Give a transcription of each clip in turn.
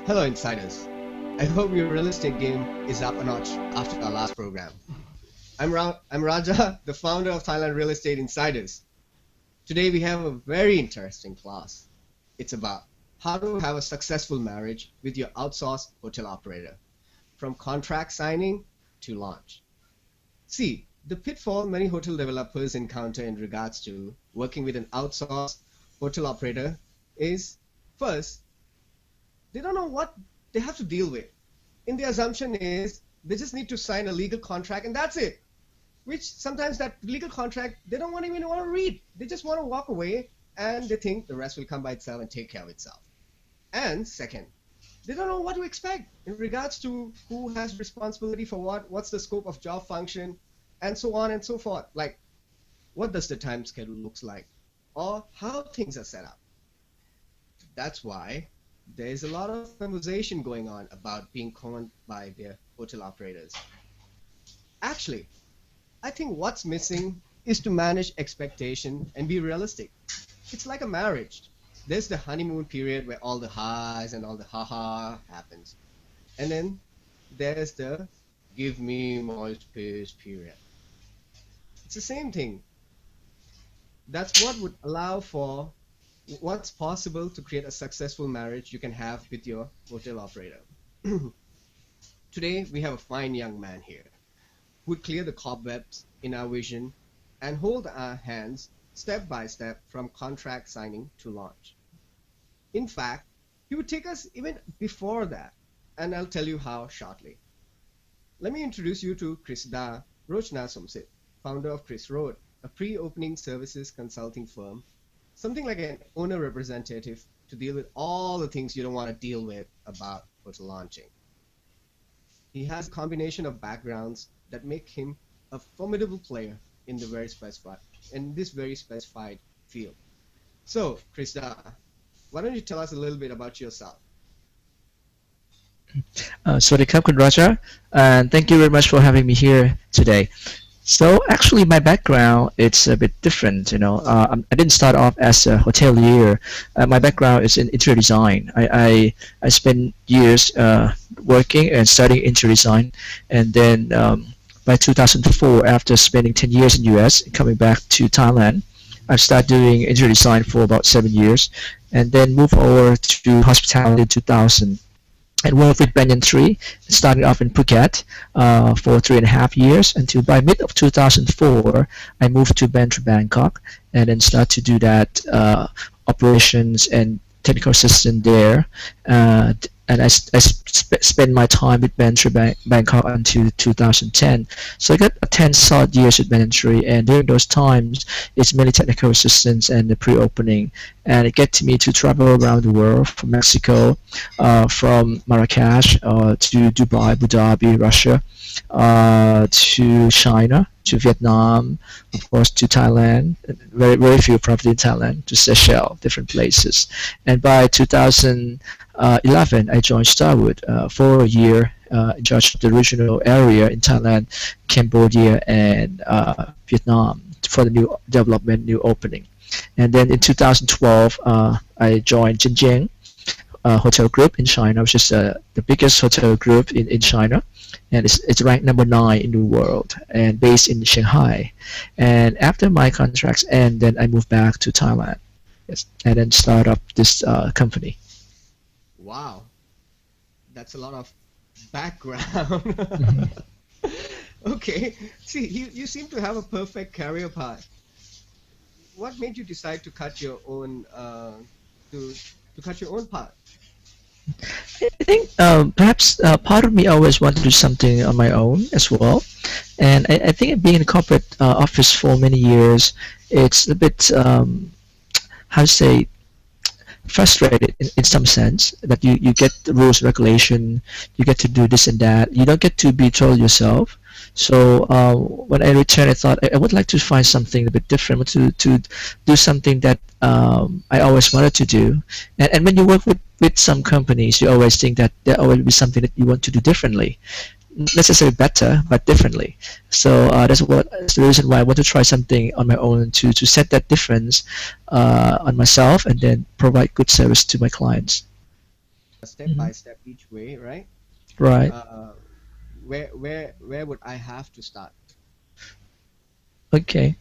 Hello, insiders. I hope your real estate game is up a notch after our last program. I'm Raja, the founder of Thailand Real Estate Insiders. Today we have a very interesting class. It's about how to have a successful marriage with your outsourced hotel operator, from contract signing to launch. See, the pitfall many hotel developers encounter in regards to working with an outsourced hotel operator is first, they don't know what they have to deal with. In the assumption is they just need to sign a legal contract and that's it. Which sometimes that legal contract they don't even want to read. They just want to walk away and they think the rest will come by itself and take care of itself. And second, they don't know what to expect in regards to who has responsibility for what's the scope of job function, and so on and so forth. Like, what does the time schedule looks like, or how things are set up. That's why there's a lot of conversation going on about being conned by their hotel operators. Actually, I think what's missing is to manage expectation and be realistic. It's like a marriage. There's the honeymoon period where all the highs and all the haha happens. And then there's the give me more space period. It's the same thing. That's what would allow for what's possible to create a successful marriage you can have with your hotel operator. Today, we have a fine young man here who would clear the cobwebs in our vision and hold our hands step by step from contract signing to launch. In fact, he would take us even before that, and I'll tell you how shortly. Let me introduce you to Krisada Rojanasomsith, founder of Chris Road, a pre-opening services consulting firm, something like an owner representative to deal with all the things you don't want to deal with about hotel launching. He has a combination of backgrounds that make him a formidable player in this very specified field. So, Krista, why don't you tell us a little bit about yourself? สวัสดีครับ คุณ Raja, and thank you very much for having me here today. So actually my background it's a bit different, I didn't start off as a hotelier. My background is in interior design. I spent years working and studying interior design, and then by 2004, after spending 10 years in US and coming back to Thailand, I started doing interior design for about 7 years, and then moved over to hospitality in 2000 and worked with Banyan Tree, starting off in Phuket for 3.5 years until by mid of 2004, I moved to Bangkok and then started to do that operations and technical assistant there. And I spent my time with Bangkok until 2010. So I got 10 solid years with Tree, and during those times, it's mainly technical assistance and the pre-opening. And it gets me to travel around the world, from Mexico, from Marrakesh to Dubai, Abu Dhabi, Russia, to China, to Vietnam, of course to Thailand, very, very few property in Thailand, to Seychelles, different places. And by 2011, I joined Starwood for a year in charge of the regional area in Thailand, Cambodia, and Vietnam for the new development, new opening. And then in 2012, I joined Jinjiang Hotel Group in China, which is the biggest hotel group in China. And it's ranked number 9 in the world and based in Shanghai. And after my contracts end, then I moved back to Thailand, yes, and then start up this company. Wow, that's a lot of background. Okay, see, you seem to have a perfect career path. What made you decide to cut your own to cut your own path? I think perhaps part of me always wanted to do something on my own as well. And I think being in a corporate office for many years, it's a bit, how to say, frustrated in some sense that you get the rules, regulation, you get to do this and that. You don't get to be told yourself. So when I returned, I thought I would like to find something a bit different, to do something that I always wanted to do. And when you work with some companies, you always think that there always be something that you want to do differently. Not necessarily better, but differently. So that's the reason why I want to try something on my own to set that difference on myself and then provide good service to my clients. step Hmm. by step each way, right? Right. Uh, where would I have to start? Okay.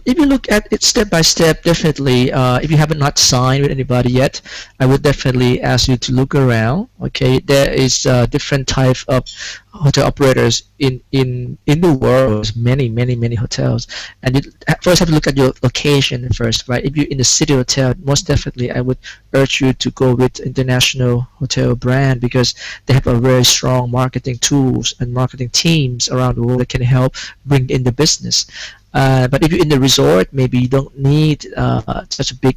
If you look at it step by step, definitely, if you haven't not signed with anybody yet, I would definitely ask you to look around. Okay, there is different type of hotel operators in the world. There's many hotels, and you first have to look at your location first, right? If you're in the city hotel, most definitely I would urge you to go with international hotel brand because they have a very strong marketing tools and marketing teams around the world that can help bring in the business. But if you're in the resort, maybe you don't need such a big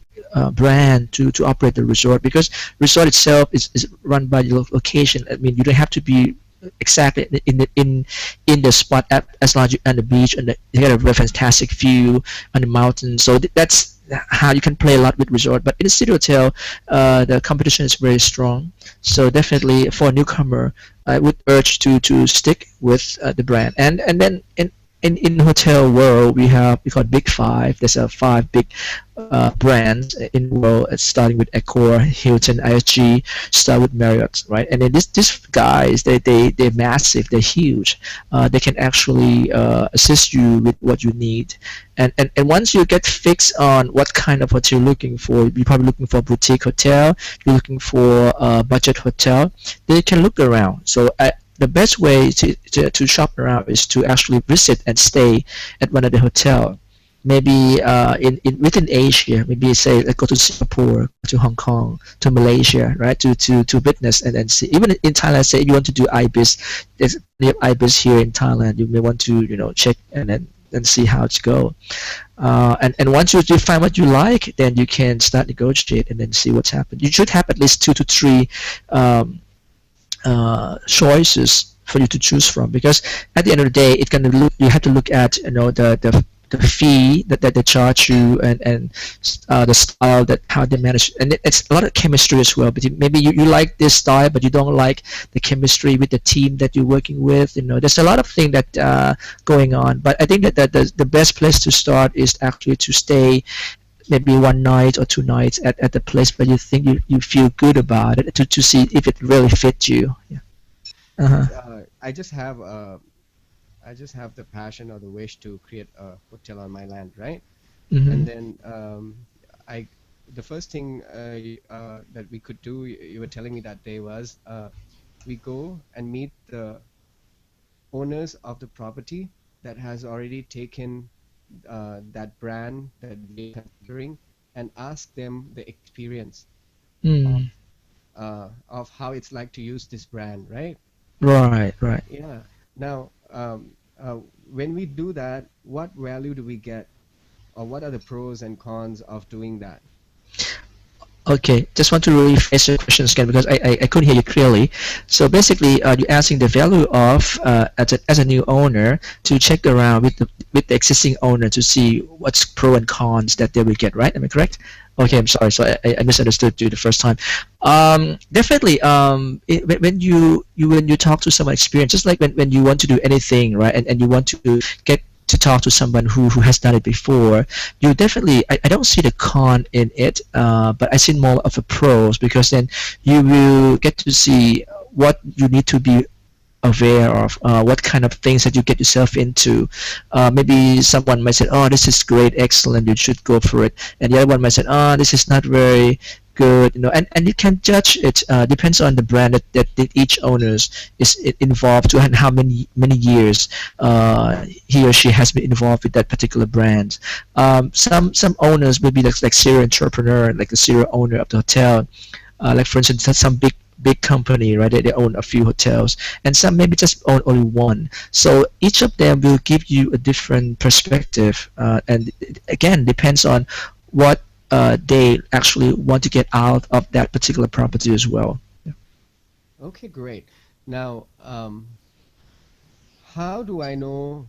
brand to operate the resort because resort itself is run by the location. I mean, you don't have to be exactly in the spot as long as you're on the beach and you get a very fantastic view on the mountain. So that's how you can play a lot with resort. But in the city hotel, the competition is very strong. So definitely for a newcomer, I would urge to stick with the brand. And then in hotel world we call Big Five. There's a five big brands in the world. It's starting with Accor, Hilton, ISG, start with Marriott, right? And then these guys they're massive, they're huge. They can actually assist you with what you need. And once you get fixed on what kind of hotel you're looking for, you're probably looking for a boutique hotel, you're looking for a budget hotel, then you can look around. So the best way to shop around is to actually visit and stay at one of the hotel. Maybe in within Asia, maybe say like go to Singapore, go to Hong Kong, to Malaysia, right? To witness and then see. Even in Thailand, say you want to do IBIS, there's plenty of IBIS here in Thailand. You may want to check and see how it's go. And once you find what you like, then you can start negotiate and then see what's happened. You should have at least two to three um, choices for you to choose from because at the end of the day it's going to look you have to look at the fee that they charge you and the style that how they manage and it's a lot of chemistry as well but maybe you like this style but you don't like the chemistry with the team that you're working with there's a lot of things that going on but I think that the best place to start is actually to stay maybe one night or two nights at the place where you think you feel good about it to see if it really fits you. Yeah. Uh-huh. I just have the passion or the wish to create a hotel on my land, right? And Hmm. then I the first thing that we could do, you were telling me that day was we go and meet the owners of the property that has already taken that brand that we are considering and ask them the experience of Mm. of how it's like to use this brand, right? Right, right. Yeah. Now, when we do that, what value do we get, or what are the pros and cons of doing that? Okay, just want to rephrase your questions again because I couldn't hear you clearly. So basically, you're asking the value of as a new owner to check around with the existing owner to see what's pro and cons that they will get, right? Am I correct? Okay, Yeah. I'm sorry. So I misunderstood you the first time. Definitely. When you talk to someone experienced, just like when you want to do anything, right, and you want to get to talk to someone who has done it before, you definitely I don't see the con in it, but I see more of a pros because then you will get to see what you need to be aware of, what kind of things that you get yourself into. Maybe someone might say, "Oh, this is great, excellent, you should go for it," and the other one might say, "Oh, this is not very good," and you can judge it. Depends on the brand that each owners is involved to and how many years he or she has been involved with that particular brand. Some owners will be like serial entrepreneur, like the serial owner of the hotel, like for instance some big company, right, they own a few hotels and some maybe just own only one, so each of them will give you a different perspective, and it, again, depends on what they actually want to get out of that particular property as well. Okay, great. Now, how do I know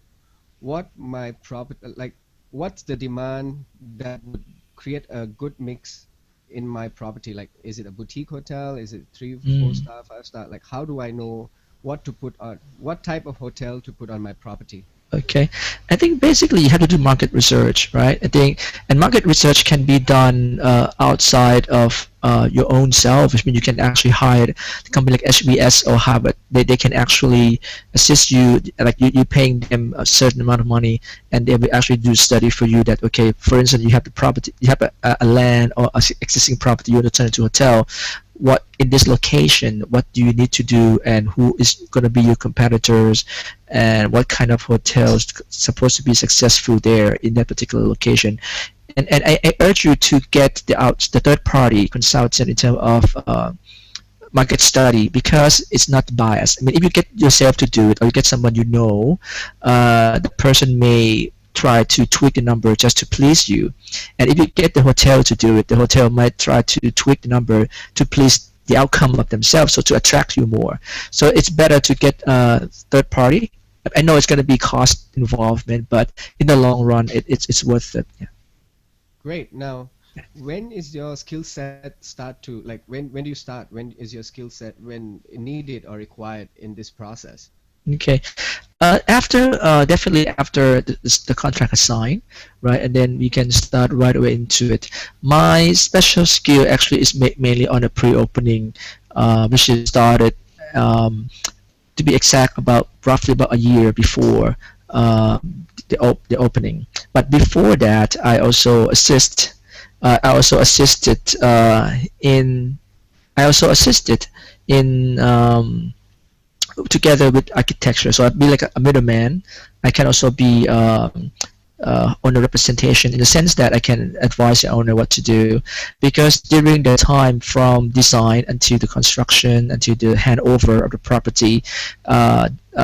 what my property, like, what's the demand that would create a good mix in my property? Like, is it a boutique hotel? Is it three, four Mm. star, five star? Like, how do I know what to put on, what type of hotel to put on my property? Okay, I think basically you have to do market research, right? I think, and market research can be done outside of your own self, which means you can actually hire the company like HBS or Harvard. They can actually assist you, like you're paying them a certain amount of money, and they will actually do a study for you that, okay, for instance, you have the property, you have a land or a existing property, you want to turn it into a hotel. What in this location, what do you need to do, and who is going to be your competitors, and what kind of hotels supposed to be successful there in that particular location. And I urge you to get the third party consultant in terms of market study because it's not biased. I mean, if you get yourself to do it or you get someone you know, the person may try to tweak the number just to please you. And if you get the hotel to do it, the hotel might try to tweak the number to please the outcome of themselves, so to attract you more. So it's better to get a third party. I know it's going to be cost involvement, but in the long run, it's worth it. Yeah. Great. Now, when is your skill set start to like when do you start? When is your skill set when needed or required in this process? Okay. After definitely after the contract is signed, right, and then we can start right away into it. My special skill actually is mainly on the pre-opening, which is started um, to be exact about roughly about a year before uh, the opening. But before that, I also assist. I also assisted in. I also assisted in together with architecture. So I'd be like a middleman. I can also be owner representation in the sense that I can advise the owner what to do, because during the time from design until the construction until the handover of the property,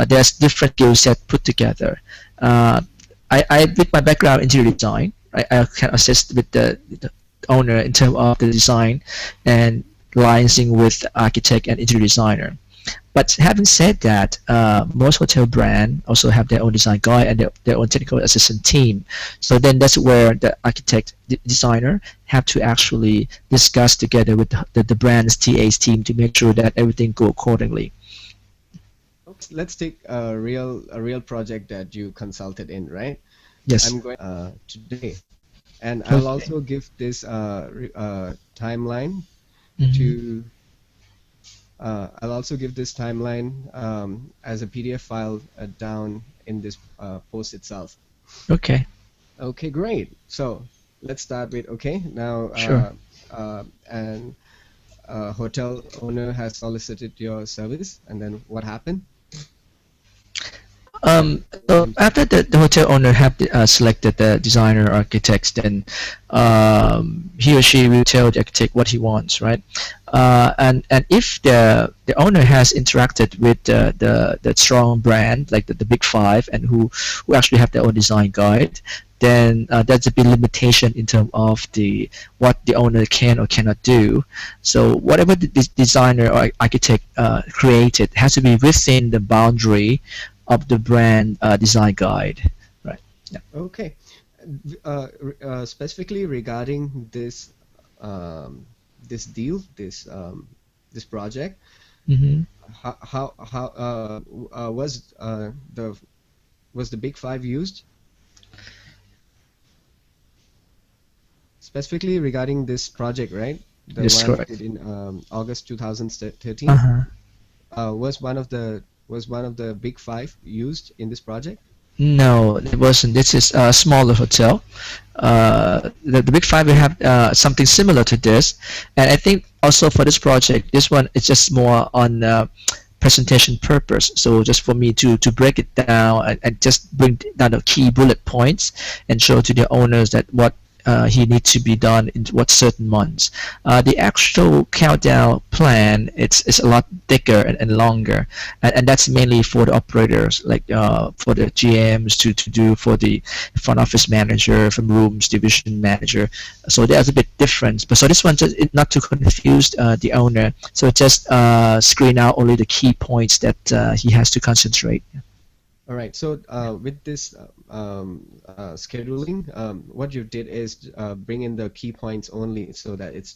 there's different skill set put together. Uh, with my background in interior design, I can assist with the owner in terms of the design and liaising with architect and interior designer. But having said that, most hotel brand also have their own design guide and their own technical assistant team. So then that's where the architect designer have to actually discuss together with the brand's TA's team to make sure that everything go accordingly. Okay, let's take a real project that you consulted in, right? Yes. I'm going today, and I'll Okay. also give this timeline Hmm. to I'll also give this timeline as a PDF file down in this post itself. Okay. Okay, great. So let's start with okay. Now, Sure. and hotel owner has solicited your service, and then what happened? So after the hotel owner have selected the designer architects, then he or she will tell the architect what he wants, right? And if the owner has interacted with the strong brand like the big five and who actually have their own design guide, then there's a big limitation in terms of the what the owner can or cannot do. So whatever the designer or architect created has to be within the boundary of the brand design guide, right? Yeah. Okay. Specifically regarding this this deal, this project, Hmm. how was the Big Five used specifically regarding this project, right? The That's one you did correct. in August 2013 Uh-huh. was one of the Big Five used in this project? No, it wasn't. This is a smaller hotel. The Big Five will have something similar to this, and I think also for this project, this one is just more on presentation purpose. So just for me to break it down and just bring down the key bullet points and show to the owners that what he needs to be done in what certain months. The actual countdown plan it's a lot thicker and longer, and that's mainly for the operators, like for the GMs to do for the front office manager, from rooms division manager. So there's a bit different. But so this one just not to confuse the owner. So just screen out only the key points that he has to concentrate. All right. So with this scheduling, what you did is bring in the key points only, so that it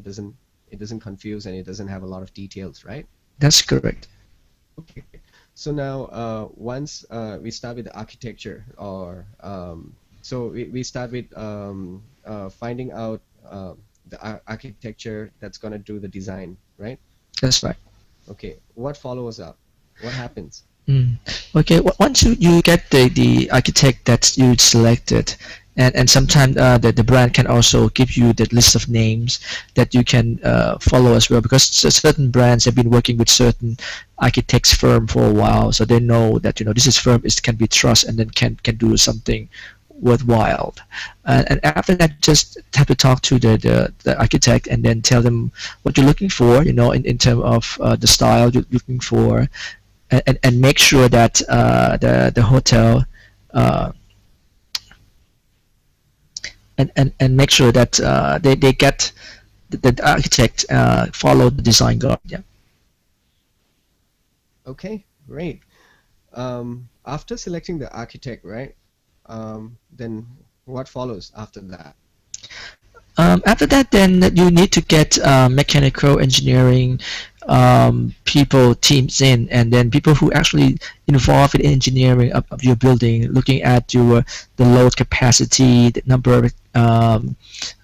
doesn't confuse and it doesn't have a lot of details, right? That's correct. Okay. So now, once we start with the architecture, or so we start with finding out the architecture that's gonna do the design, right? That's right. Okay, what follows up? What happens? Mm. Okay, once you get the architect that you selected, and sometimes the brand can also give you the list of names that you can follow as well, because certain brands have been working with certain architects firm for a while, so they know that this is firm is can be trust, and then can do something worthwhile. And after that, just have to talk to the architect, and then tell them what you're looking for, in terms of the style you're looking for, and make sure that the hotel uh, and make sure that they get the architect follow the design guide. Yeah. Okay, great. After selecting the architect, right? Then what follows after that? After that, then you need to get mechanical engineering people teams in, and then people who actually involved in engineering of your building, looking at the load capacity, the number of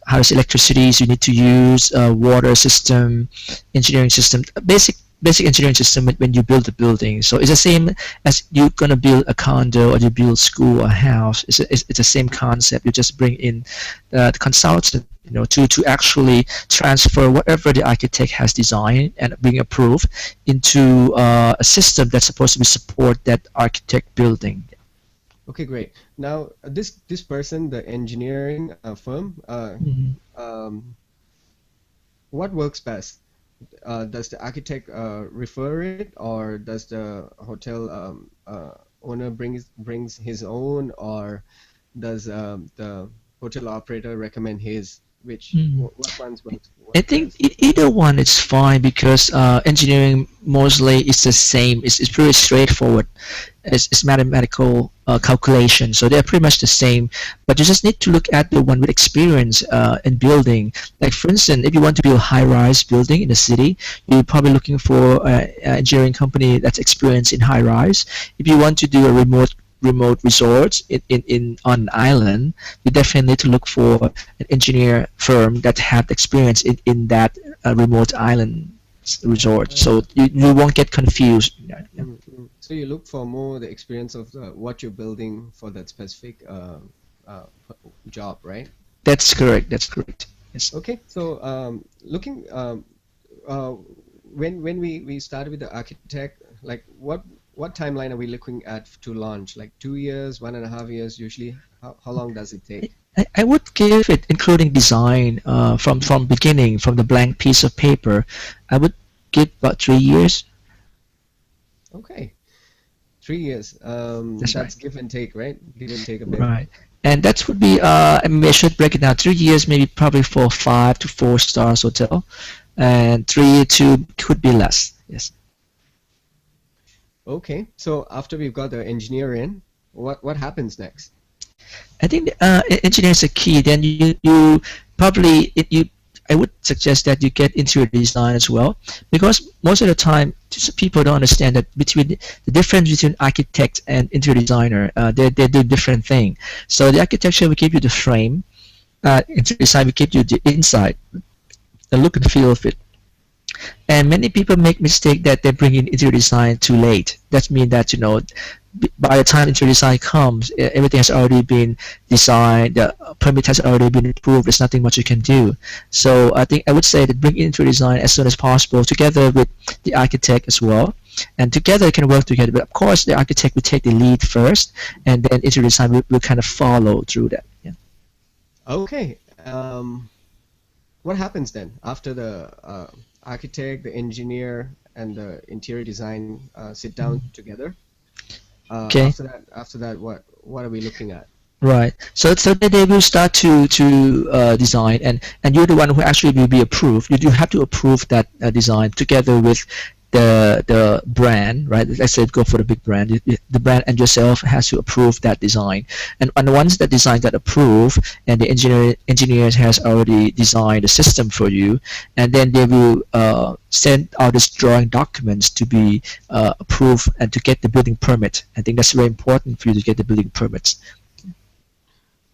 how much electricities you need to use, water system, engineering system, basic engineering system when you build a building. So it's the same as you're gonna build a condo or you build school or house. It's the same concept. You just bring in the consultant, to actually transfer whatever the architect has designed and being approved into a system that's supposed to be support that architect building. Okay, great. Now, this person, the engineering firm, Mhm. um, what works best? Does the architect refer it, or does the hotel owner brings his own, or does the hotel operator recommend his? Which Mhm. what ones I work think best? either one is fine, because engineering mostly is the same. It's pretty straightforward. It's mathematical calculation, so they're pretty much the same. But you just need to look at the one with experience in building. Like for instance, if you want to build a high-rise building in the city, you're probably looking for an engineering company that's experienced in high-rise. If you want to do a remote resort in on an island, you definitely need to look for an engineer firm that have experience in that remote island resort, so Uh, you won't get confused. Yeah, yeah. So you look for more the experience of what you're building for that specific job, right? That's correct. That's correct. Yes. Okay, so looking uh, when we started with the architect, like what timeline are we looking at to launch? Like 2 years, 1.5 years usually? How long does it take? I would give it, including design, from beginning, from the blank piece of paper. I would give about 3 years. Okay, 3 years. That's right. That's give and take, right? Give and take a bit. Right. And that would be, I mean, I should break it down. 3 years, maybe probably for 5 to 4 stars hotel, and 3 to could be less. Yes. Okay, so after we've got the engineer in, what happens next? I think engineering is a key. Then you probably I would suggest that you get interior design as well, because most of the time just people don't understand that between the difference between architect and interior designer. They do different thing. So the architecture will give you the frame. Interior design will give you the inside, the look and feel of it. And many people make mistake that they bring in interior design too late. That means that by the time interior design comes, everything has already been designed. The permit has already been approved. There's nothing much you can do. So I think I would say that bring in interior design as soon as possible, together with the architect as well. And together can work together. But of course, the architect will take the lead first, and then interior design will kind of follow through that. Yeah. Okay, what happens then after the architect, the engineer, and the interior design sit down together? Okay. After that, what are we looking at? Right. So they will start to design, and you're the one who actually will be approved. You have to approve that design together with the brand, right? Let's say go for the big brand. The brand and yourself has to approve that design, and once that design got approved, and the engineers has already designed a system for you, and then they will send out this drawing documents to be approved and to get the building permit. I think that's very important for you to get the building permits.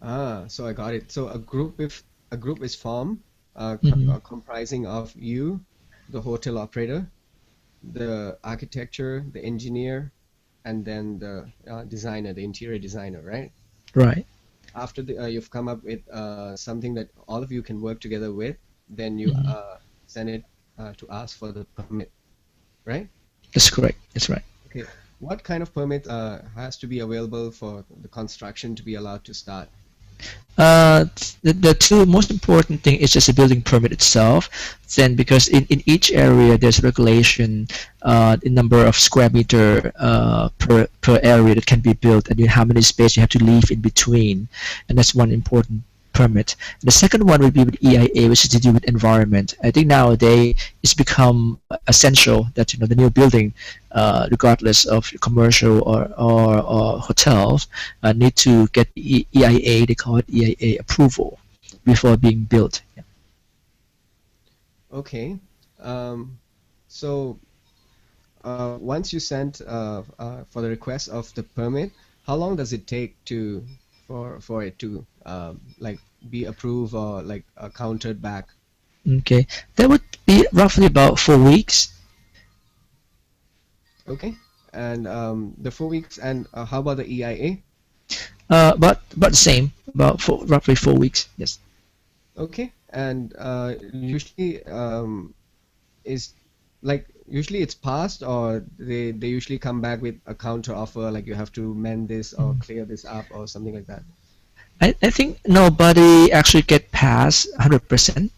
Ah, so I got it. So a group is formed, Hmm. comprising of you, the hotel operator, the architecture, the engineer, and then the designer, the interior designer, right? Right. After you've come up with something that all of you can work together with, then you Hmm. send it to ask for the permit, right? That's correct. That's right. Okay. What kind of permit has to be available for the construction to be allowed to start? The two most important thing is just the building permit itself. Then because in each area there's regulation, the number of square meter per area that can be built, and how many space you have to leave in between, and that's one important permit. The second one would be with EIA, which is to do with environment. I think nowadays it's become essential that the new building, regardless of commercial or hotels, need to get EIA. They call it EIA approval before being built. Yeah. Okay. So once you send for the request of the permit, how long does it take to for it to like be approved or like countered back? Okay, that would be roughly about 4 weeks. Okay. And the 4 weeks, and how about the EIA? But the same, about roughly 4 weeks. Yes. Okay. And usually is like usually it's passed, or they usually come back with a counter offer, like you have to mend this or clear this up or something like that. I think nobody actually get past 100%.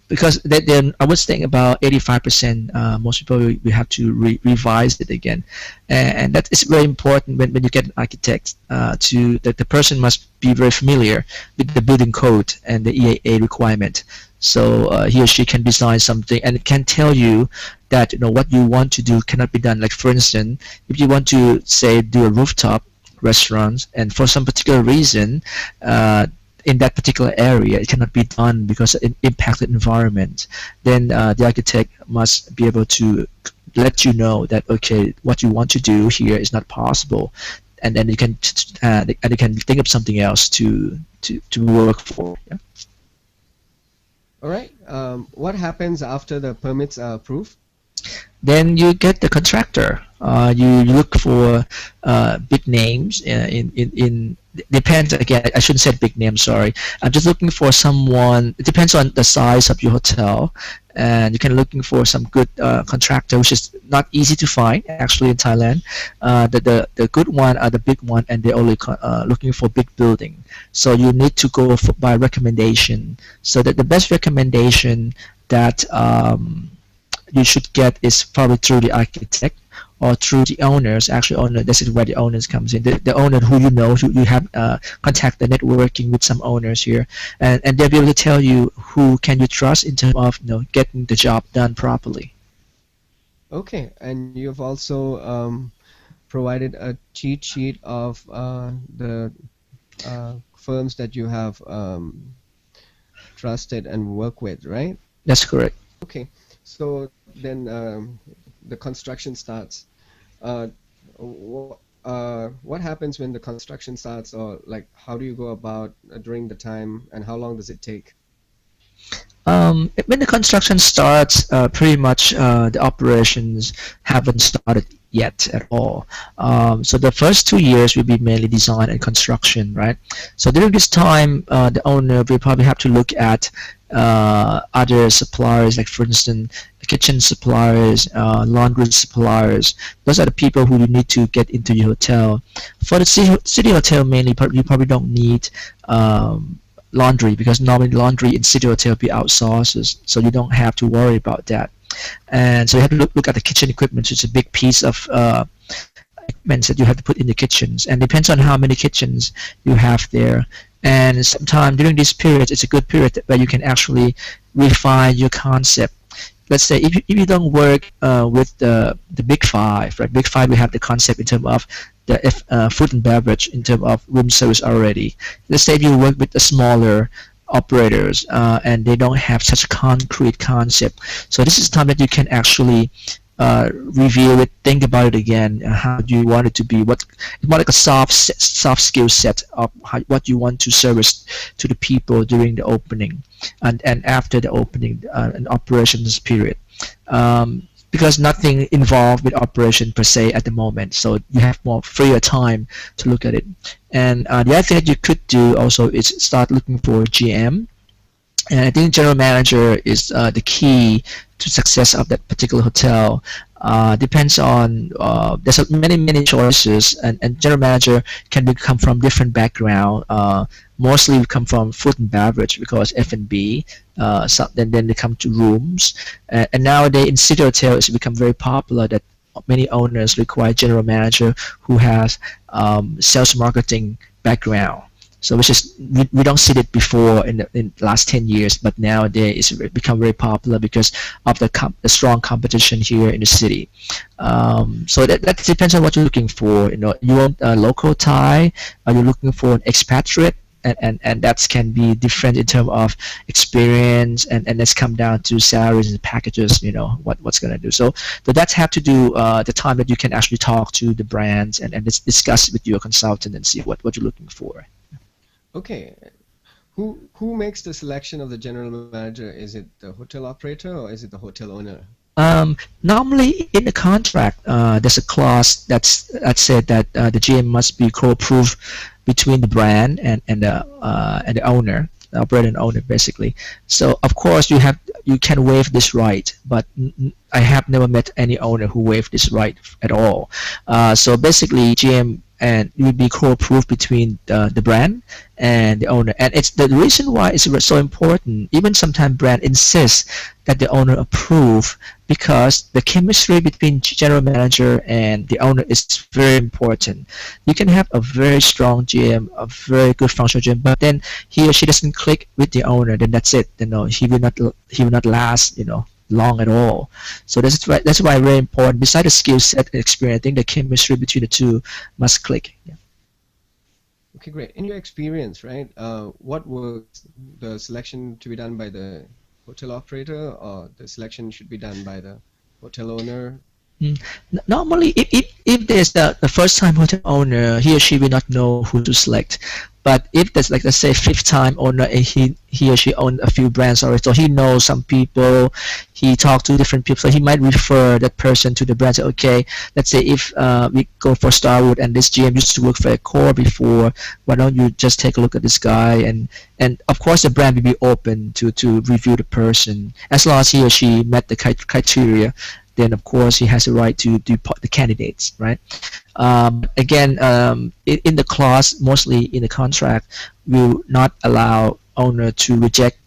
Because then I was thinking about 85%. Most people we have to revise it again, and that is very important when you get an architect to that the person must be very familiar with the building code and the EAA requirement. So he or she can design something and it can tell you that what you want to do cannot be done. Like for instance, if you want to say do a rooftop restaurant, and for some particular reason, in that particular area it cannot be done because it impacts the environment, then the architect must be able to let you know that okay, what you want to do here is not possible, and then you can think of something else to work for. Yeah. All right. What happens after the permits are approved? Then you get the contractor. You look for big names in depends again. I shouldn't say big name. Sorry, I'm just looking for someone. It depends on the size of your hotel, and you can looking for some good contractor, which is not easy to find actually in Thailand. The good one are the big one, and they're only looking for big building. So you need to go by recommendation. So that the best recommendation that you should get is probably through the architect or through the owners. Actually, owner, this is where the owners comes in. The owner who who you have contact the networking with some owners here, and they'll be able to tell you who can you trust in terms of getting the job done properly. Okay, and you've also provided a cheat sheet of the firms that you have trusted and work with, right? That's correct. Okay, so then the construction starts. Uh, what happens when the construction starts, or like how do you go about during the time, and how long does it take? When the construction starts, pretty much the operations haven't started yet at all. So the first 2 years will be mainly design and construction, right? So during this time, the owner will probably have to look at other suppliers, like for instance, kitchen suppliers, laundry suppliers. Those are the people who you need to get into your hotel. For the city hotel, mainly, you probably don't need laundry because normally laundry in city hotel be outsourced, so you don't have to worry about that. And so you have to look at the kitchen equipment, which is a big piece of equipment that you have to put in the kitchens, and depends on how many kitchens you have there. And sometimes during this period, it's a good period where you can actually refine your concept. let's say if you don't work with the big five, right? Big five, we have the concept in terms of the food and beverage in terms of room service already. Let's say if you work with the smaller operators and they don't have such a concrete concept. So this is time that you can actually review it, think about it again. How do you want it to be? It's more like a soft skill set of what you want to service to the people during the opening and after the opening and operations period. Because nothing involved with operation per se at the moment, so you have more freer time to look at it. And the other thing that you could do also is start looking for GM, and I think general manager is the key to success of that particular hotel. Depends on there's many choices, and general manager can come from different background. Mostly we come from food and beverage because F&B. Then they come to rooms, and nowadays in city hotel it's become very popular that many owners require general manager who has sales marketing background. So which is we don't see it before in the last 10 years, but nowadays it's become very popular because of the strong competition here in the city. So that depends on what you're looking for. You want a local Thai? Are you looking for an expatriate? And that can be different in terms of experience, and let's come down to salaries and packages. What's gonna do. So that's have to do the time that you can actually talk to the brands and let's discuss with your consultant and see what you're looking for. Okay. Who makes the selection of the general manager? Is it the hotel operator or is it the hotel owner? Normally, in the contract, there's a clause that said that the GM must be co-approved between the brand and the owner, the operator and owner, basically. So of course you can waive this right, but I have never met any owner who waived this right at all. So basically, GM and it would be co-approved between the brand and the owner. And it's the reason why it's so important. Even sometimes brand insists that the owner approve because the chemistry between general manager and the owner is very important. You can have a very strong GM, a very good functional GM, but then he or she doesn't click with the owner, then that's it. He will not last. Long at all. So that's why very important. Besides the skill set and experience, I think the chemistry between the two must click. Yeah. Okay, great. In your experience, right? What was the selection to be done by the hotel operator, or the selection should be done by the hotel owner? Normally, if there's the first time hotel owner, he or she will not know who to select. But if there's like, let's say, fifth time owner and he or she owned a few brands already, so he knows some people, he talked to different people, so he might refer that person to the brand. Say, okay, let's say if we go for Starwood and this GM used to work for Accor before, why don't you just take a look at this guy? And of course the brand will be open to review the person as long as he or she met the criteria. Then of course he has the right to do the candidates, right? Again, in the clause, mostly in the contract, will not allow owner to reject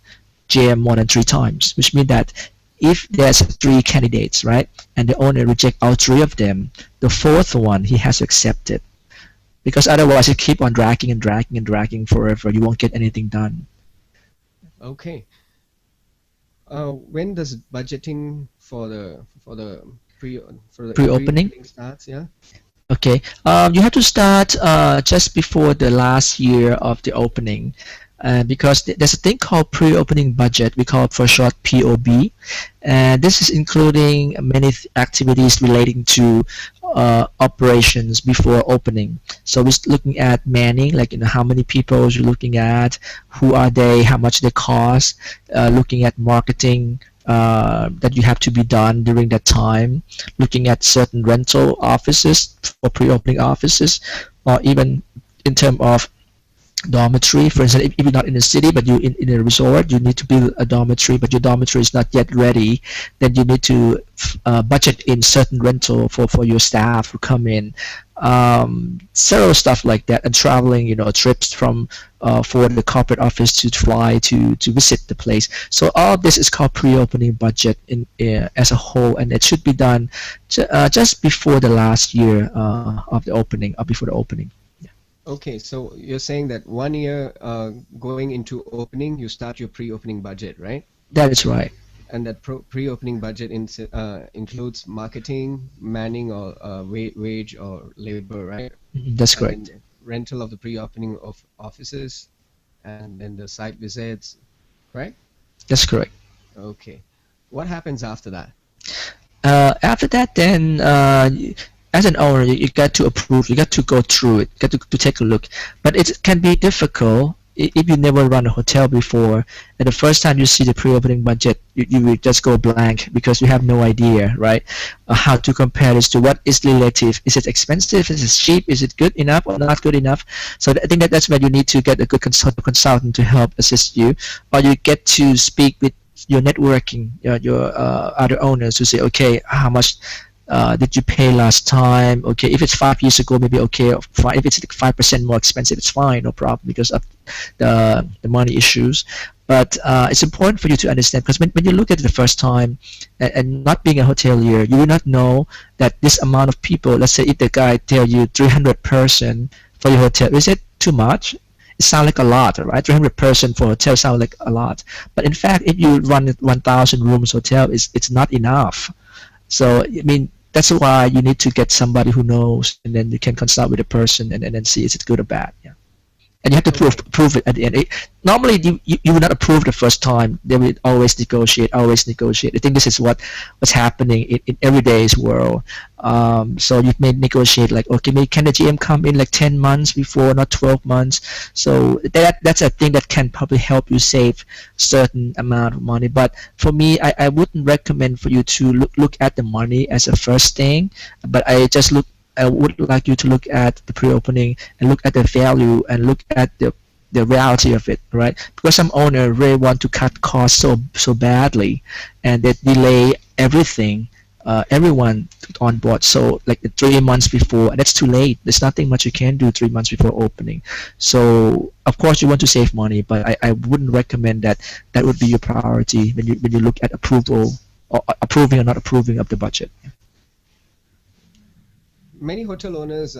GM more than 3 times, which means that if there's 3 candidates, right, and the owner reject all 3 of them, the fourth one he has to accept it, because otherwise you keep on dragging forever. You won't get anything done. Okay. When does budgeting for the Pre-opening? pre-opening starts? Yeah. Okay, you have to start just before the last year of the opening, because there's a thing called pre-opening budget. We call it for short POB, and this is including many activities relating to operations before opening. So we're looking at manning, like how many people you're looking at, who are they, how much they cost, looking at marketing. That you have to be done during that time, looking at certain rental offices or pre-opening offices, or even in terms of dormitory. For instance, if you're not in the city but you're in a resort, you need to build a dormitory, but your dormitory is not yet ready, then you need to budget in certain rental for your staff who come in. Several stuff like that, and traveling, trips from for the corporate office to fly to visit the place. So all of this is called pre-opening budget as a whole, and it should be done just before the last year of the opening, or before the opening. Okay, so you're saying that 1 year going into opening, you start your pre-opening budget, right? That is right. And that pre-opening budget includes marketing, manning, or wage or labor, right? That's And correct. then rental of the pre-opening of offices, and then the site visits, correct? That's correct. Okay. What happens after that? After that, then as an owner, you got to approve. You got to go through it. Got to take a look. But it can be difficult if you never run a hotel before. And the first time you see the pre-opening budget, you will just go blank because you have no idea, right? How to compare this to what is relative. Is it expensive? Is it cheap? Is it good enough or not good enough? So I think that's where you need to get a good consultant to help assist you, or you get to speak with your networking, your other owners who say, okay, how much did you pay last time? Okay, if it's 5 years ago, maybe okay. If it's like 5% more expensive, it's fine, no problem, because of the money issues. But it's important for you to understand, because when you look at it the first time, and not being a hotelier, you will not know that this amount of people. Let's say if the guy tell you 300 person for your hotel, is it too much? It sounds like a lot, right? 300 person for a hotel sounds like a lot, but in fact, if you run a 1,000 rooms hotel, it's not enough. So I mean, that's why you need to get somebody who knows, and then you can consult with a person, and then see is it good or bad. Yeah. And you have to Okay. prove it at the end. Normally, you will not approve the first time. They will always negotiate, always negotiate. I think this is what's happening in everyday's world. So you may negotiate like, okay, maybe can the GM come in like 10 months before, not 12 months. So that's a thing that can probably help you save certain amount of money. But for me, I wouldn't recommend for you to look at the money as a first thing. But I would like you to look at the pre-opening and look at the value and look at the reality of it, right? Because some owner really want to cut costs so badly, and they delay everything, everyone on board. So like the 3 months before, that's too late. There's nothing much you can do 3 months before opening. So of course you want to save money, but I wouldn't recommend that. That would be your priority when you look at approval, or approving or not approving of the budget. Many hotel owners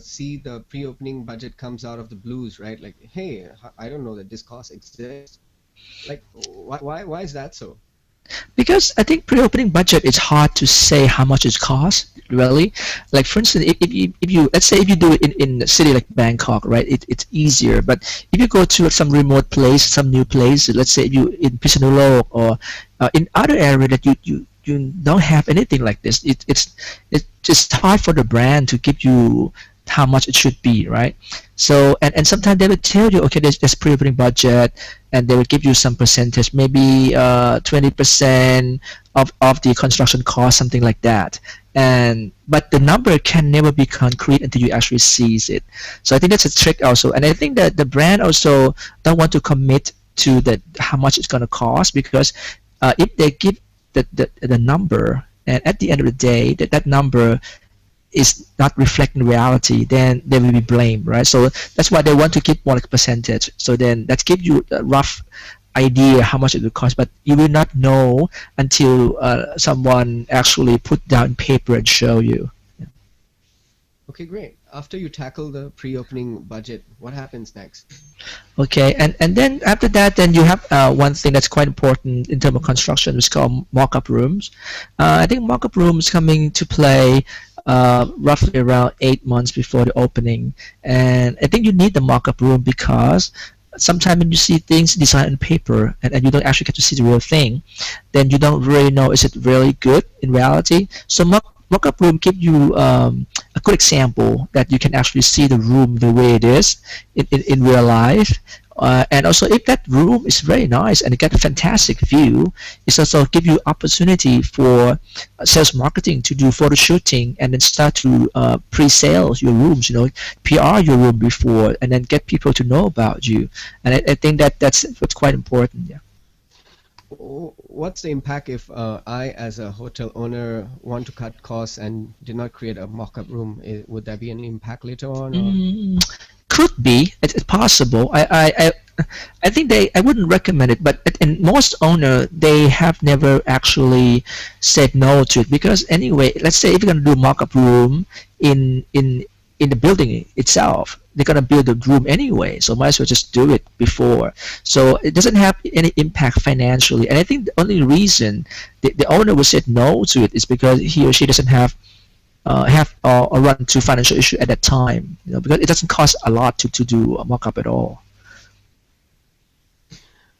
see the pre-opening budget comes out of the blues, right? Like, hey, I don't know that this cost exists. Like, why is that so? Because I think pre-opening budget, it's hard to say how much it costs really. Like for instance, if you let's say if you do it in a city like Bangkok, right, it's easier. But if you go to some remote place, some new place, let's say if you in Pisanulok, or in other area that you don't have anything like this, it's just hard for the brand to give you how much it should be, right? So and sometimes they will tell you, okay, there's pre-opening budget, and they will give you some percentage, maybe 20% of the construction cost, something like that. And but the number can never be concrete until you actually sees it. So I think that's a trick also, and I think that the brand also don't want to commit to that how much it's going to cost, because if they give the number, and at the end of the day that number is not reflecting reality, then they will be blamed, right? So that's why they want to keep more like percentage. So then that gives you a rough idea how much it will cost, but you will not know until someone actually put down paper and show you. Okay, great. After you tackle the pre-opening budget, what happens next? Okay, and then after that, then you have one thing that's quite important in terms of construction, is called mock-up rooms. I think mock-up rooms coming to play roughly around 8 months before the opening, and I think you need the mock-up room because sometimes when you see things designed on paper, and you don't actually get to see the real thing, then you don't really know is it really good in reality. So mock-up room give you a good example that you can actually see the room the way it is in real life. And also, if that room is very nice and you get a fantastic view, it's also give you opportunity for sales marketing to do photo shooting, and then start to pre-sales your rooms, PR your room before, and then get people to know about you. And I think that's what's quite important. Yeah. What's the impact if I, as a hotel owner, want to cut costs and did not create a mock-up room? Would there be an impact later on? Or? Could be. It's possible. I think I wouldn't recommend it, but in most owner, they have never actually said no to it, because anyway, let's say if you're gonna do mock-up room in the building itself, they're gonna build the room anyway, so might as well just do it before. So it doesn't have any impact financially. And I think the only reason the owner would say no to it is because he or she doesn't have a run to financial issue at that time. Because it doesn't cost a lot to do a mock-up at all.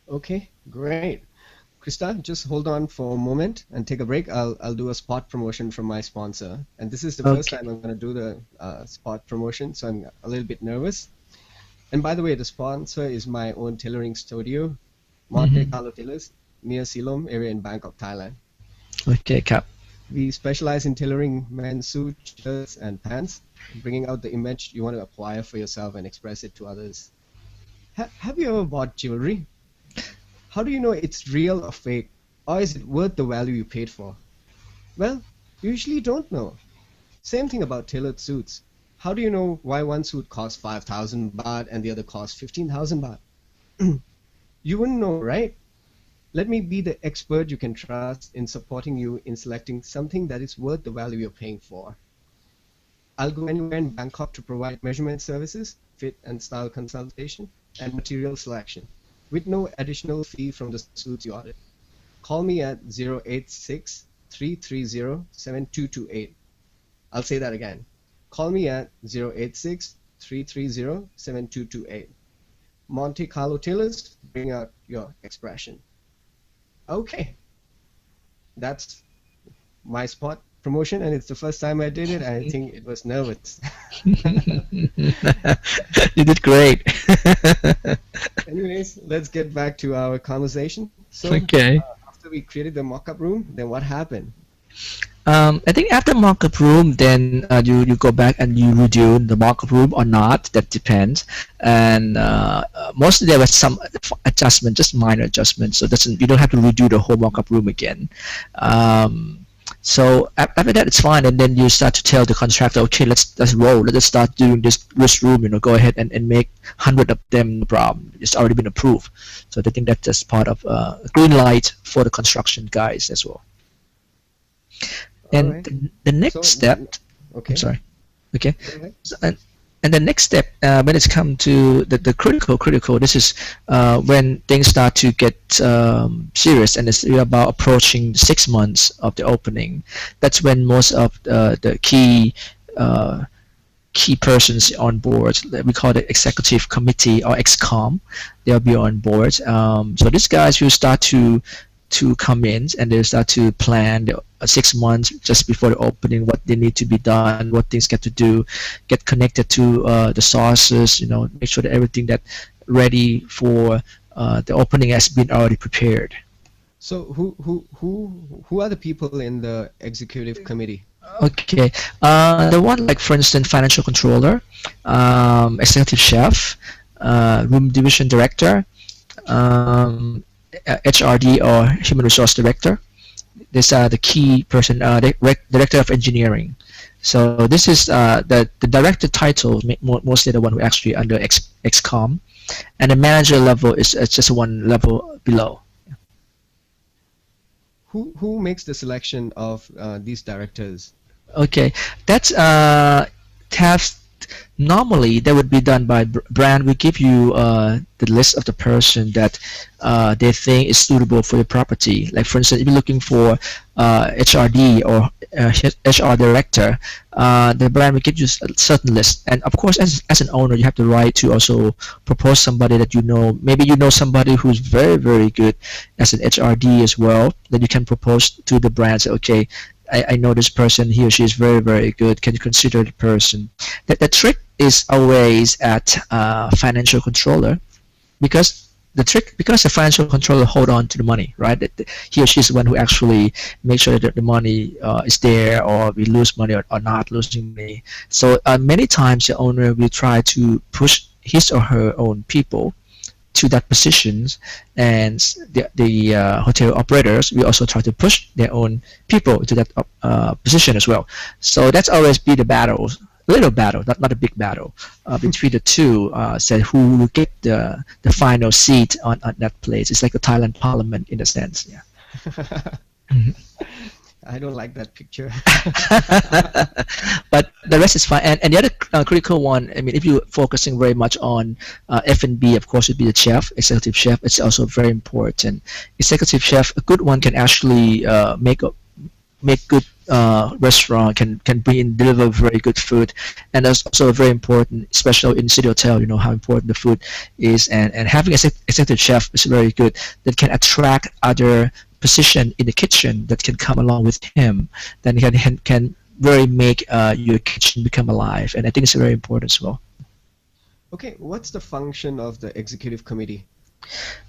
Okay, great. Krista, just hold on for a moment and take a break. I'll do a spot promotion from my sponsor, and this is the first Okay. time I'm going to do the spot promotion, so I'm a little bit nervous. And by the way, the sponsor is my own tailoring studio, Monte Hmm. Carlo Tailors, near Silom area in Bangkok, Thailand. Okay, Cap. We specialize in tailoring men's suits, shirts, and pants, bringing out the image you want to acquire for yourself and express it to others. Have you ever bought jewelry? How do you know it's real or fake? Or is it worth the value you paid for? Well, you usually don't know. Same thing about tailored suits. How do you know why one suit costs 5,000 baht and the other costs 15,000 baht? You wouldn't know, right? Let me be the expert you can trust in supporting you in selecting something that is worth the value you're paying for. I'll go anywhere in Bangkok to provide measurement services, fit and style consultation, and material selection, with no additional fee from the suits you ordered. Call me at 086-330-7228. I'll say that again. Call me at 086-330-7228. Monte Carlo Tailors, bring out your expression. Okay, that's my spot promotion, and it's the first time I did it. I think it was nervous. You did great. Anyways, let's get back to our conversation. So, Okay. after we created the mock-up room, then what happened? I think after mock-up room, then you go back and you redo the mock-up room or not. That depends. And mostly there was some adjustment, just minor adjustments. So doesn't you don't have to redo the whole mock-up room again. So after that, it's fine. And then you start to tell the contractor, okay, let's roll. Let's start doing this room. Go ahead and make 100 of them. No problem. It's already been approved. So I think that's just part of green light for the construction guys as well. All And right. the So, next step, I'm okay, sorry. Okay. go ahead. So, and the next step, when it's come to the critical, this is when things start to get serious and it's about approaching 6 months of the opening. That's when most of the uh, key persons on board, we call it executive committee or excom, they'll be on board. So these guys will start to come in and they start to plan the 6 months just before the opening, what they need to be done, what things get to do, get connected to the sources, make sure that everything that ready for the opening has been already prepared. So, who are the people in the executive committee? Okay, the one like for instance financial controller, executive chef, room division director, um, HRD or human resource director. These are the key person, director of engineering. So this is the director title, mostly the one who actually under XCOM, and the manager level is just one level below. Who makes the selection of these directors? Okay, that's task. Normally, that would be done by brand. We give you the list of the person that they think is suitable for your property. Like for instance, if you're looking for HRD or HR director, the brand will give you a certain list. And of course, as an owner, you have the right to also propose somebody that you know. Maybe you know somebody who's very very good as an HRD as well. Then you can propose to the brand. Say, okay, I know this person, he or she is very, very good. Can you consider the person? The trick is always at financial controller because because the financial controller hold on to the money, right? He or she is the one who actually makes sure that the money is there or we lose money or not losing money. So many times the owner will try to push his or her own people to that positions, and the hotel operators will also try to push their own people to that position as well. So that's always be the battle, little battle, not a big battle between the two. Said who will get the final seat on that place. It's like the Thailand Parliament in a sense. Yeah. Mhm. I don't like that picture. But the rest is fine. And the other critical one, I mean, if you're focusing very much on F&B, of course, would be the chef, executive chef. It's also very important. Executive chef, a good one can actually make good restaurant, can bring in, deliver very good food, and that's also very important, especially in city hotel. You know how important the food is, and having a executive chef is very good. That can attract other position in the kitchen that can come along with him. Then can really make your kitchen become alive, and I think it's very important as well. Okay, what's the function of the executive committee?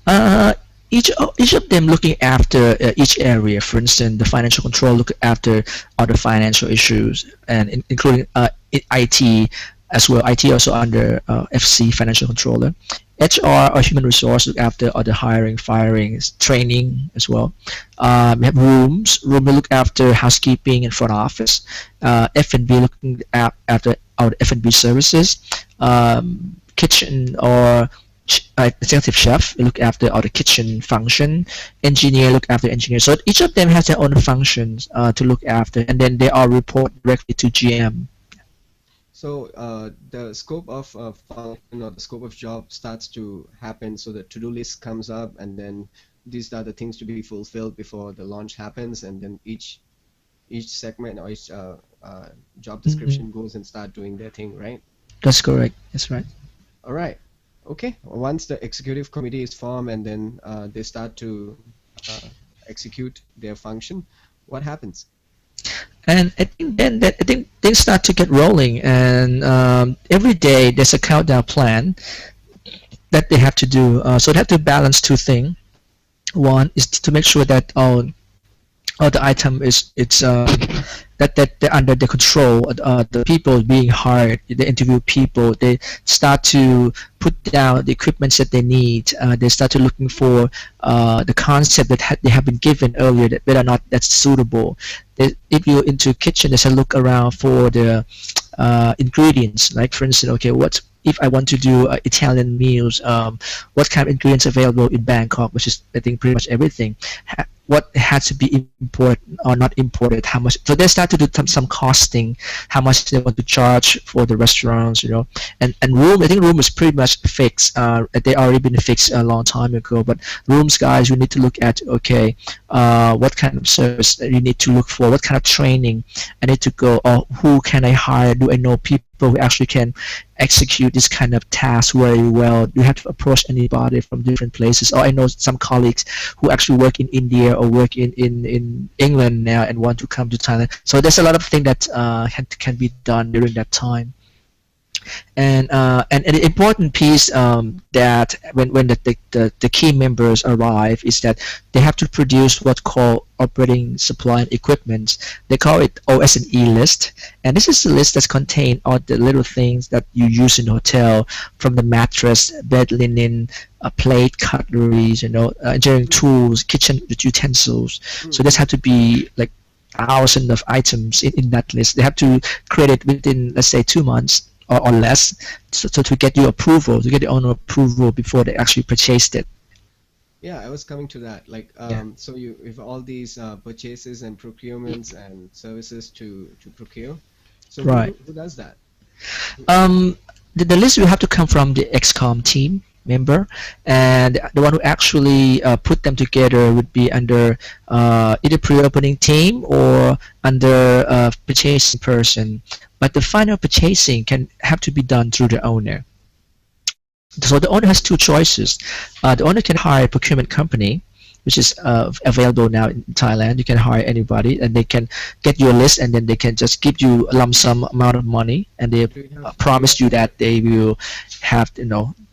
Uh, each of them looking after each area. For instance, the financial control look after other financial issues, and including IT as well. IT also under FC, financial controller. HR or human resource look after other hiring, firing, training as well. We have room will look after housekeeping and front office. F&B looking after our F&B services. Kitchen or executive chef look after all the kitchen function. Engineer look after engineer. So each of them has their own functions to look after, and then they all report directly to GM. So the scope of function or the scope of job starts to happen. So the to-do list comes up, and then these are the things to be fulfilled before the launch happens, and then each segment or each job Mhm. description goes and start doing their thing, right? That's correct. That's right. All right. Okay. Once the executive committee is formed and then they start to uh, execute their function, what happens? And I think things start to get rolling, and every day there's a countdown plan that they have to do. So they have to balance two things. One is to make sure that all the item is it's that they're under the control. The people being hired, they interview people. They start to put down the equipment that they need. They start to looking for the concept that they have been given earlier, that whether or not that's suitable. If you're into kitchen, there's a look around for the ingredients. Like for instance, okay, what if I want to do Italian meals? What kind of ingredients available in Bangkok, which is I think pretty much everything. What has to be imported or not imported, how much. So they start to do some costing, how much they want to charge for the restaurants, and room. I think room is pretty much fixed. They already been fixed a long time ago. But rooms, guys, you need to look at, okay, what kind of service that you need to look for, what kind of training I need to go, or who can I hire? Do I know people who actually can execute this kind of task very well? You have to approach anybody from different places. Or I know some colleagues who actually work in India or work in England now and want to come to Thailand. So there's a lot of things that can be done during that time. And an important piece that when the key members arrive is that they have to produce what's called operating supply and equipment. They call it OS&E list, and this is the list that's contained all the little things that you use in the hotel, from the mattress, bed linen, plate, cutleries, engineering tools, kitchen utensils. So this have to be like thousands of items in that list. They have to create it within, let's say, 2 months or less, so to get your approval, to get the owner approval before they actually purchased it. Yeah, I was coming to that. Like, Yeah. so you have all these purchases and procurements and services to procure. So Right. who does that? Um, the list will have to come from the XCOM team member, and the one who actually put them together would be under either pre-opening team or under purchasing person. But the final purchasing can have to be done through the owner. So the owner has two choices. The owner can hire a procurement company, which is available now in Thailand. You can hire anybody, and they can get your list, and then they can just give you a lump sum amount of money, and they promise you that they will have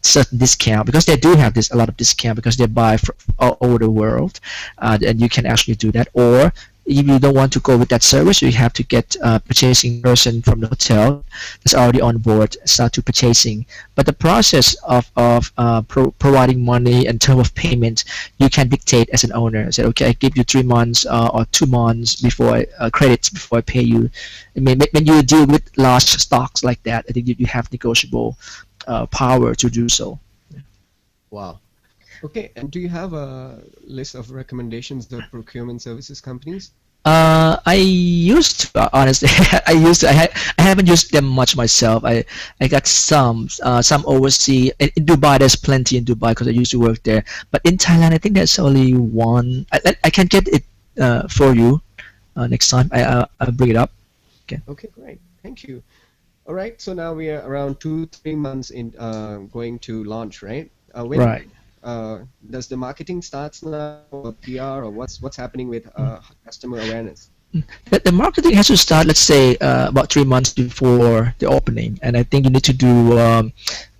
certain discount, because they do have this a lot of discount because they buy from all over the world, and you can actually do that. Or if you don't want to go with that service, you have to get a purchasing person from the hotel that's already on board, start to purchasing. But the process of providing money and term of payment, you can dictate as an owner. Say, okay, I give you 3 months or 2 months before credits before I pay you. I mean, when you deal with large stocks like that, I think you have negotiable power to do so. Wow. Okay, and do you have a list of recommendations of procurement services companies? I used to, honestly, I used to. I haven't used them much myself. I got some overseas. In Dubai, there's plenty in Dubai because I used to work there. But in Thailand, I think there's only one. I can get it for you next time. I'll bring it up. Okay. Okay, great. Thank you. All right, so now we are around 2, 3 months in going to launch, right? When Right. does the marketing starts now, or PR, or what's happening with customer awareness? The marketing has to start, let's say, about 3 months before the opening, and I think you need to do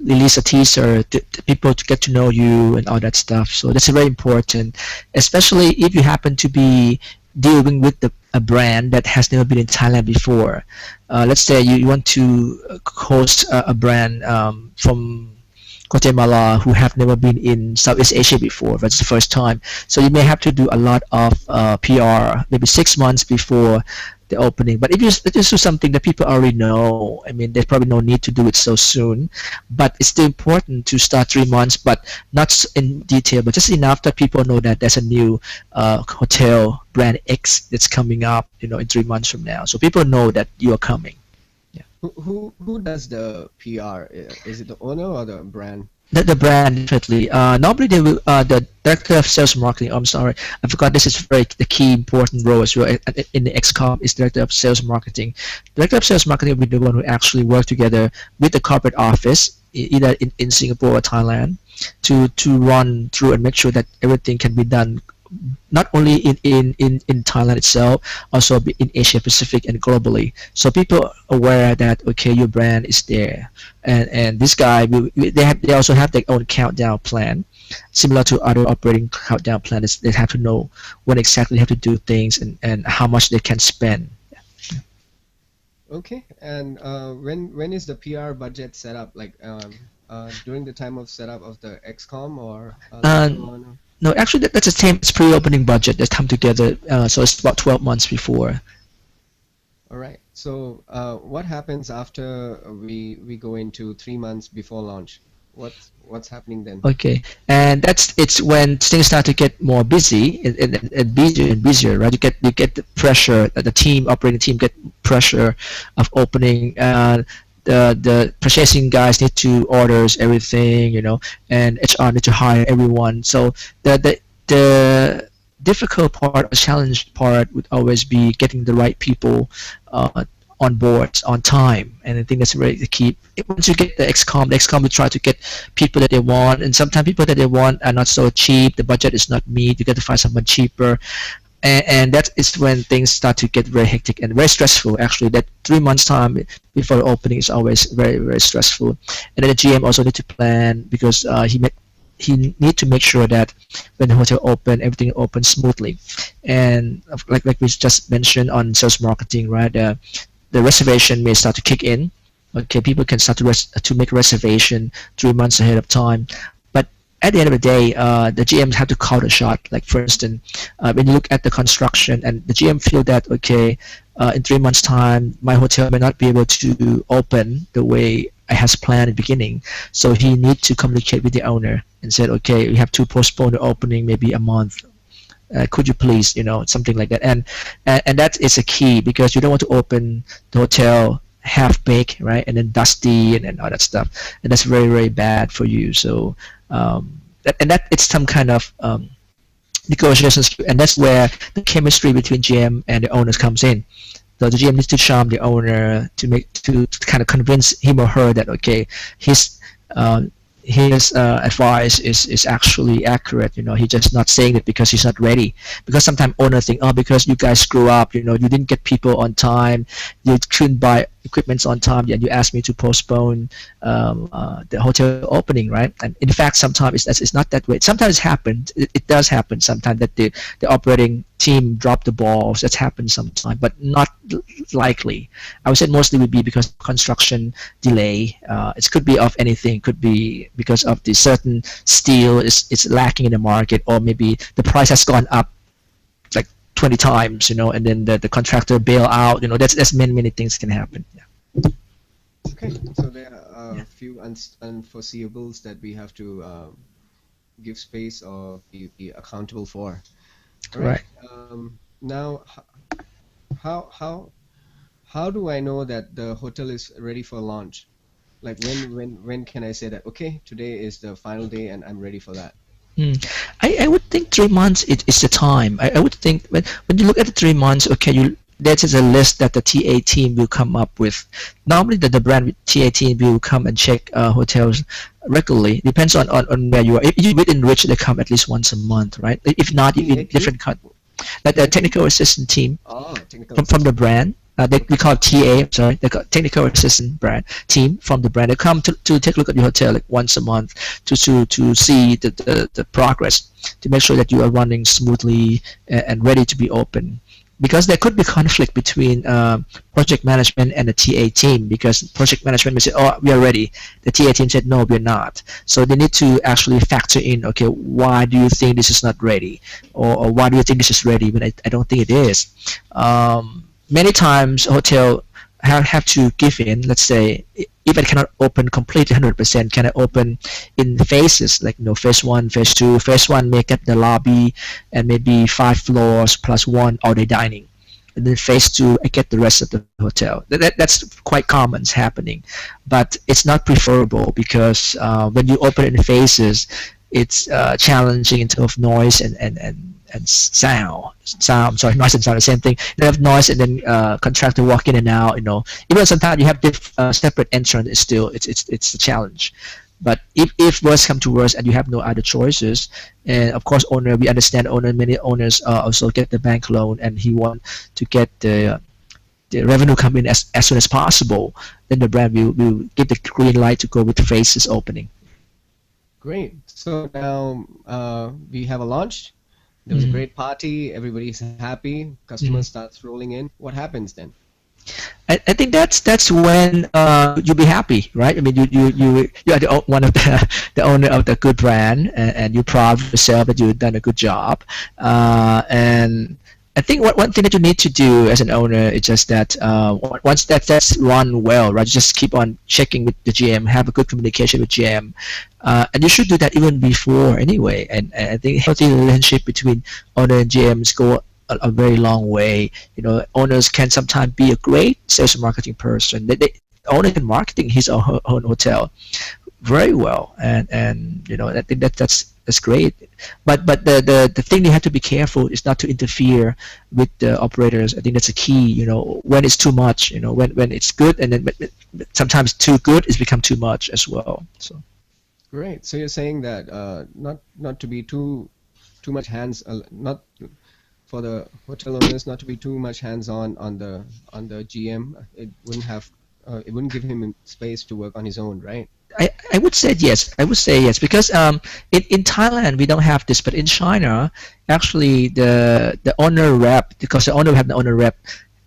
release a teaser to people to get to know you and all that stuff. So that's very important, especially if you happen to be dealing with a brand that has never been in Thailand before. Let's say you want to host a brand from Guatemala who have never been in Southeast Asia before. That's the first time. So you may have to do a lot of PR, maybe 6 months before the opening. But if you do something that people already know, I mean, there's probably no need to do it so soon. But it's still important to start 3 months, but not in detail, but just enough that people know that there's a new hotel brand X that's coming up, in 3 months from now. So people know that you are coming. Yeah. Who does the PR? Is it the owner or the brand? The brand definitely. Normally they will. The director of sales marketing. I'm sorry, I forgot. This is very the key important role as well in the XCOM is director of sales marketing. Director of sales marketing will be the one who actually work together with the corporate office, either in Singapore or Thailand, to run through and make sure that everything can be done not only in Thailand itself, also in Asia Pacific and globally. So people aware that okay, your brand is there, and this guy they also have their own countdown plan, similar to other operating countdown plans. They have to know when exactly they have to do things and how much they can spend. Okay, and when is the PR budget set up? Like during the time of setup of the XCOM or Uh, later on? no, actually that's the same. It's pre-opening budget that come together. So it's about 12 months before. All right. So, what happens after we go into 3 months before launch? What's happening then? Okay, and it's when things start to get more busy and busier and busier, right? You get the pressure. The team operating team get pressure of opening. The purchasing guys need to orders everything, and HR need to hire everyone. So the difficult part, or challenge part, would always be getting the right people uh, on board on time, and I think that's really the key. Once you get the XCOM will try to get people that they want, and sometimes people that they want are not so cheap. The budget is not meet. You got to find someone cheaper, and that is when things start to get very hectic and very stressful. Actually, that 3 months time before the opening is always very very stressful, and then the GM also need to plan because he need to make sure that when the hotel open, everything opens smoothly, and like we just mentioned on sales marketing, right? The reservation may start to kick in. Okay, people can start to make a reservation 3 months ahead of time. But at the end of the day, the GMs have to call the shot. Like for instance, when you look at the construction, and the GM feel that okay, in 3 months' time, my hotel may not be able to open the way I has planned at the beginning. So he need to communicate with the owner and said, okay, we have to postpone the opening maybe a month, could you please, something like that. And that is a key because you don't want to open the hotel half baked, right, and then dusty and all that stuff, and that's very very bad for you. So that it's some kind of negotiations, and that's where the chemistry between GM and the owners comes in. So the GM needs to charm the owner to kind of convince him or her that okay, his uh, his advice is actually accurate. He's just not saying it because he's not ready. Because sometimes owners think, oh, because you guys screw up, you didn't get people on time, you couldn't buy equipments on time, and you asked me to postpone the hotel opening, right? And in fact, sometimes it's not that way. Sometimes it happens. It does happen sometimes that the operating team drop the balls. That's happened sometimes, but not likely. I would say mostly would be because of construction delay. It could be of anything. It could be because of the certain steel is lacking in the market, or maybe the price has gone up like 20 times, and then the contractor bail out. That's many things can happen. Yeah. Okay, so there are Yeah. a few unforeseeables that we have to give space or be accountable for. All right. Right. now how how do I know that the hotel is ready for launch? Like when can I say that okay, today is the final day and I'm ready for that? Mm. I would think 3 months is the time. I would think when you look at the 3 months, okay, you that is a list that the TA team will come up with. Normally, the brand TA team will come and check hotels regularly. Depends on where you are. If you within reach, they come at least once a month, right? If not, in TA team? different like the TA team? technical assistant team Oh, technical from the assistant. brand. We Okay. call it TA. I'm sorry, they call technical assistant brand team from the brand. They come to take a look at your hotel like once a month to see the progress to make sure that you are running smoothly and ready to be open. Because there could be conflict between project management and the TA team because project management may say, "Oh, we are ready." The TA team said, "No, we're not." So they need to actually factor in, okay, why do you think this is not ready, or why do you think this is ready when I don't think it is. Many times hotel have to give in. Let's say if I cannot open completely 100%, can I open in phases like phase one, phase two. Phase one make up the lobby and maybe 5 floors plus one all-day dining. And then phase two, I get the rest of the hotel. That's quite common, it's happening, but it's not preferable because when you open it in phases, it's challenging in terms of noise and sound. Sound, sorry, noise and sound, the same thing. You have noise and then contractor walk in and out. Even sometimes you have separate entrance. It's a challenge. But if worse come to worse and you have no other choices, and of course owner, we understand owner. Many owners also get the bank loan and he want to get the revenue come in as soon as possible. Then the brand will give the green light to go with the phases opening. Great. So now we have a launch. There was a Mhm. great party. Everybody's happy. Customers Mhm. starts rolling in. What happens then? I think that's when you'll be happy, right? I mean, you are one of the owner of the good brand, and you're proud of yourself that you've done a good job. And I think one thing that you need to do as an owner is just that once that's run well, right? Just keep on checking with the GM, have a good communication with GM, and you should do that even before anyway. And I think healthy relationship between owner and GMs go a very long way. Owners can sometimes be a great sales and marketing person. Owner can marketing his or her own hotel very well, and I think that's great. But the thing they have to be careful is not to interfere with the operators. I think that's a key. When it's too much. When it's good, and then but sometimes too good is become too much as well. So. Great. So you're saying that not to be too much not for the hotel owners not to be too much hands-on on the GM. It wouldn't give him space to work on his own, right? I would say yes. I would say yes because in Thailand we don't have this, but in China, actually the owner rep, because the owner have the owner rep,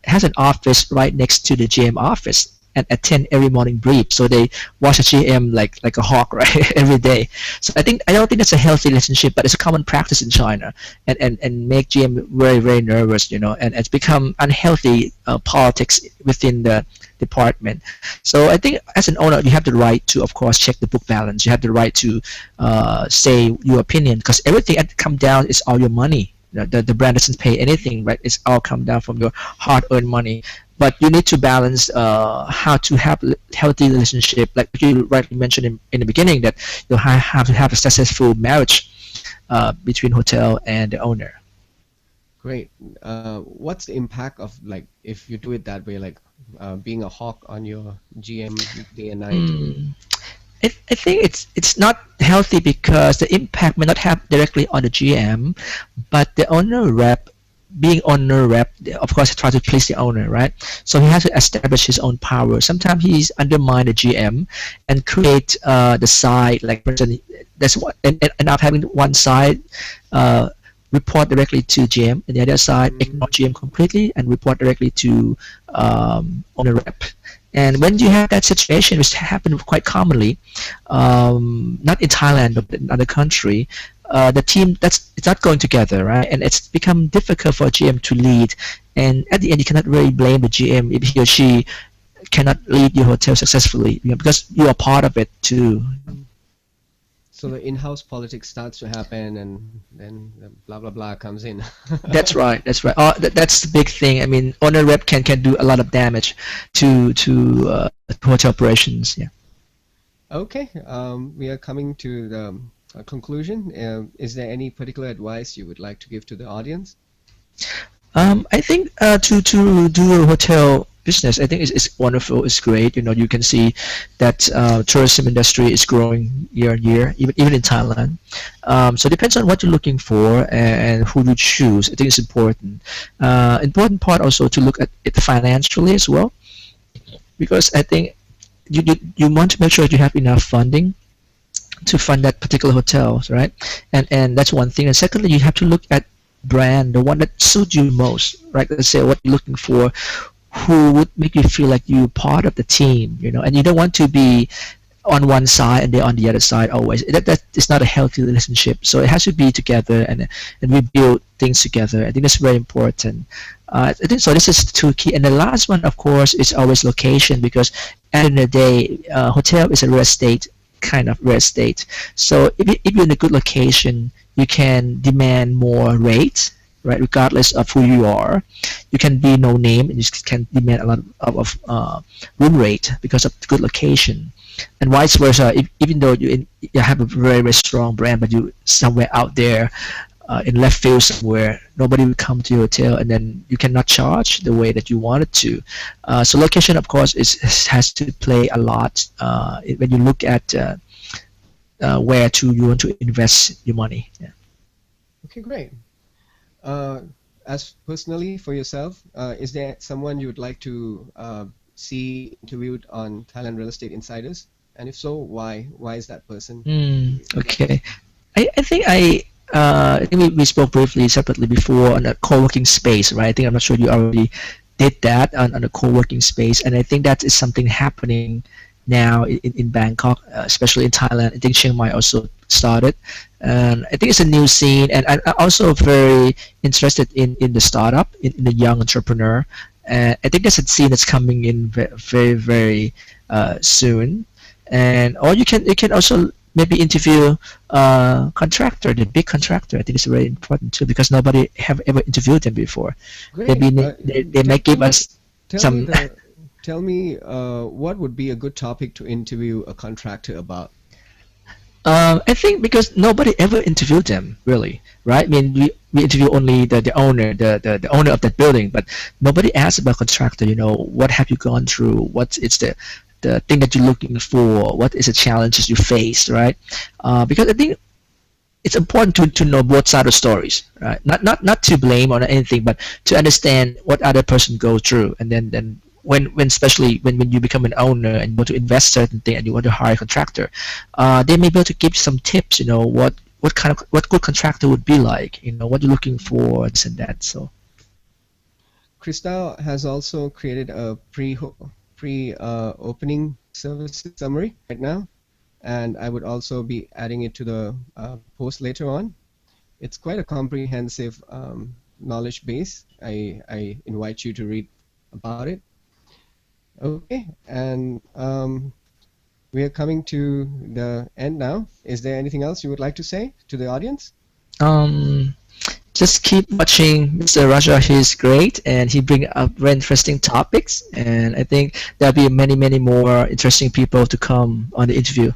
has an office right next to the GM office and attend every morning brief. So they watch the GM like a hawk, right, every day. So I don't think that's a healthy relationship, but it's a common practice in China, and make GM very very nervous, and it's become unhealthy politics within the department. So I think as an owner, you have the right to, of course, check the book balance. You have the right to say your opinion because everything that come down is all your money. The brand doesn't pay anything, right? It's all come down from your hard-earned money. But you need to balance how to have healthy relationship, like you rightly mentioned in the beginning, that you have to have a successful marriage between hotel and the owner. Great. What's the impact of like if you do it that way, like being a hawk on your GM day and night? Hmm. I think it's not healthy because the impact may not have directly on the GM, but the owner rep, being owner rep, of course, try to please the owner, right? So he has to establish his own power. Sometimes he's undermine the GM and create the side, like for instance, that's what, and not having one side uh, report directly to GM, and the other side Mm, ignore GM completely and report directly to owner rep. And when you have that situation, which happens quite commonly, not in Thailand but in other country, the team that's it's not going together, right? And it's become difficult for GM to lead. And at the end, you cannot really blame the GM if he or she cannot lead your hotel successfully, because you are part of it too. mm. So the in-house politics starts to happen, and then the blah blah blah comes in. That's right. That's right. That's the big thing. I mean, owner rep can do a lot of damage to hotel operations. Yeah. Okay, we are coming to the conclusion. Is there any particular advice you would like to give to the audience? I think to do a hotel business, I think it's wonderful. It's great. You know, you can see that tourism industry is growing year on year, even in Thailand. So it depends on what you're looking for and who you choose. I think it's important. Important part also to look at it financially as well, because I think you want to make sure that you have enough funding to fund that particular hotel, right? And that's one thing. And secondly, you have to look at brand, the one that suits you most, right? Let's say what you're looking for, who would make you feel like you're part of the team, you know, and you don't want to be on one side and they're on the other side always. That is not a healthy relationship. So it has to be together and we build things together. I think that's very important. I think so. This is two key. And the last one, of course, is always location because at the end of the day, hotel is a real estate kind of real estate. So if you're in a good location, you can demand more rates, right? Regardless of who you are, you can be no name and you can demand a lot of room rate because of the good location, and vice versa. Even though you have a very very strong brand, but you somewhere out there in left field somewhere, nobody will come to your hotel, and then you cannot charge the way that you wanted to. So location, of course, has to play a lot when you look at where to you want to invest your money. Yeah. Okay, great. Uh, as personally for yourself, is there someone you would like to see interviewed on Thailand Real Estate Insiders? And if so, why? Why is that person? Okay. I think we spoke briefly separately before on a co-working space, right? I think I'm not sure you already did that on a co-working space, and I think that is something happening now in Bangkok, especially in Thailand. I think Chiang Mai also started, and I think it's a new scene. And I'm also very interested in the startup, in the young entrepreneur. I think that's a scene that's coming in very very soon. And or you can also maybe interview contractor, the big contractor. I think it's very important too because nobody have ever interviewed them before. Great. Maybe they may give us Tell me some. tell me what would be a good topic to interview a contractor about? I think because nobody ever interviewed them really, right? I mean, we interview only the owner, the owner of that building, but nobody asked about contractor. You know, what have you gone through? What is the thing that you're looking for? What is the challenges you faced, right? Because I think it's important to know both sides of stories, right? Not to blame or anything, but to understand what other person go through, and then when especially when you become an owner and you want to invest certain thing and you want to hire a contractor, they may be able to give you some tips. You know what good contractor would be like. You know what you're looking for, this and that. So Kristal has also created a pre opening services summary right now, and I would also be adding it to the post later on. It's quite a comprehensive knowledge base. I invite you to read about it. Okay, and we are coming to the end now. Is there anything else you would like to say to the audience? um, just keep watching Mr. Raja. He's great and he bring up very interesting topics. And I think there'll be many more interesting people to come on the interview.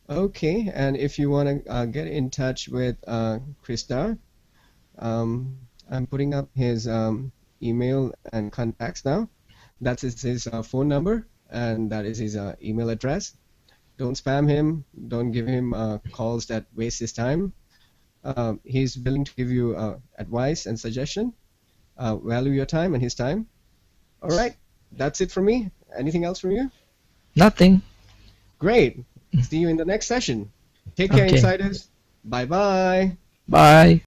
Okay, and if you want to get in touch with Krista, I'm putting up his email and contacts now. That's his phone number, and that is his email address. Don't spam him. Don't give him calls that waste his time. He's willing to give you advice and suggestion. Value your time and his time. All right, that's it from me. Anything else from you? Nothing. Great. See you in the next session. Take care, Okay. insiders. Bye bye. Bye.